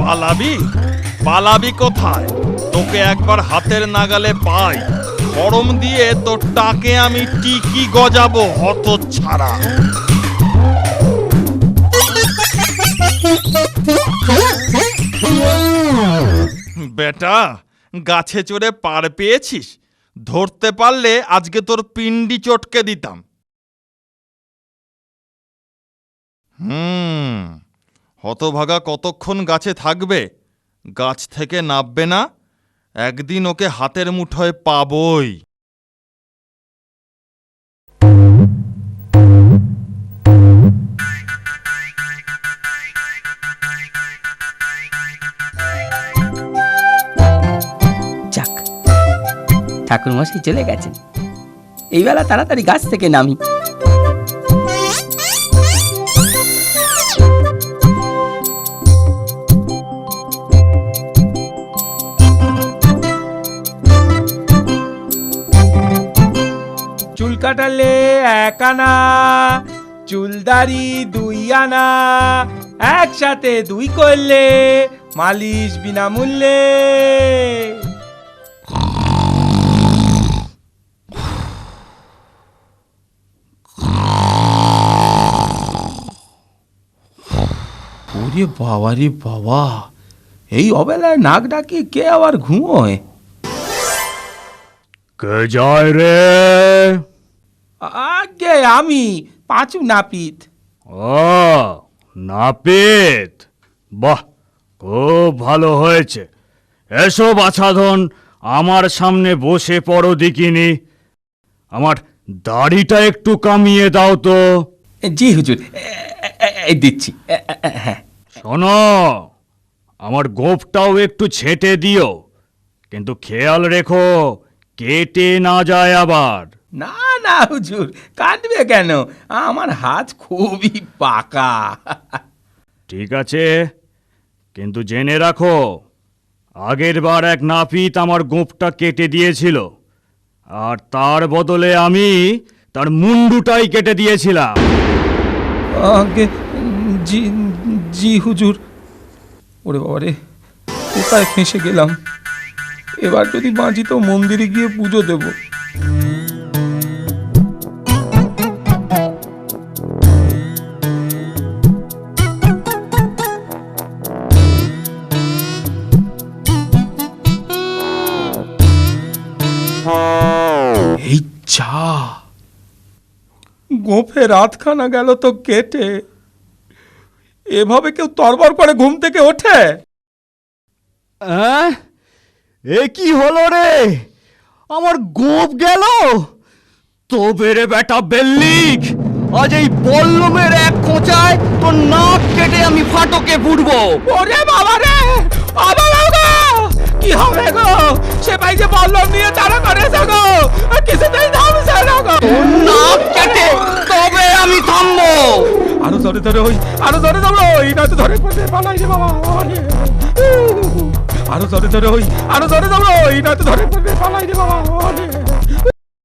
পালাবি? পালাবি কোথায়? তোকে একবার হাতের নাগালে পাই, গরম দিয়ে তোর টাকে আমি টিকি গজাবো হতচ্ছাড়া। বেটা, গাছে চড়ে পার পেয়েছিস? ধরতে পারলে আজকে তোর পিন্ডি চটকে দিতাম। হতভাগা কতক্ষণ গাছে থাকবে? গাছ থেকে নামবে না। একদিন ওকে হাতের মুঠোয় পাবই। যাক, ঠাকুরমশাই চলে গেছেন। এই বেলা তাড়াতাড়ি গাছ থেকে নামি। চুল কাটালে 1 আনা, চুলদারি 2 আনা, একসাথে 2 করলে মালিশ বিনামূল্যে। ওরে বাবা রে বাবা, এই অবেলায় নাক ডাকি কে আবার ঘুমোয়? কে যায় রে? আগে আমি, পাঁচু নাপিত। ও নাপিত, বাহ, খুব ভালো হয়েছে। এসো বাছাধন, আমার সামনে বসে পড়ো দেখিনি। আমার দাড়িটা একটু কামিয়ে দাও তো। জি হুজুর, দিচ্ছি। হ্যাঁ, শোনো, আমার গোঁফটাও একটু ছেঁটে দিও, কিন্তু খেয়াল রেখো কেটে না যায় আবার। না না হুজুর, কাটবে কেন? আমার হাত খুবই পাকা। ঠিক আছে, কিন্তু জেনে রাখো, আগের বার এক নাপিত আমার গোঁফটা কেটে দিয়েছিল, আর তার বদলে আমি তার মুন্ডুটাই কেটে দিয়েছিলাম। আগে জি জি হুজুর। ওরে বাবা রে, কোথায় ফেঁসে গেলাম? এবার যদি বাঁচি তো মন্দিরে গিয়ে পুজো দেব। এই যা, গোঁফে রাতখানা গেল তো কেটে। এভাবে কেউ তরবর করে ঘুম থেকে ওঠে? এ কি হলো রে? আমার গোঁফ গেল? তবে রে বেটা বেল্লিক, আজ এই বল্লমের এক খোঁচায় তোর নাক কেটে আমি ফাটকে ফুটবো। ওরে বাবা রে, কি হবে গো? সে ভাই যে বল্লম নিয়ে তারা করেছে গো, কিছুতেই থামছে না গো। তোর নাক কেটে তবে আমি থামবো। আরো ধরে ধরে ওই, আরো ধরে ধরো ওই, নয়তো ধরে পড়তে পালাই রে বাবা। আরো ধরে ধরে ওই, আরো ধরে ধরো ওই, নয়তো ধরে পড়তে পালাই রে বাবা।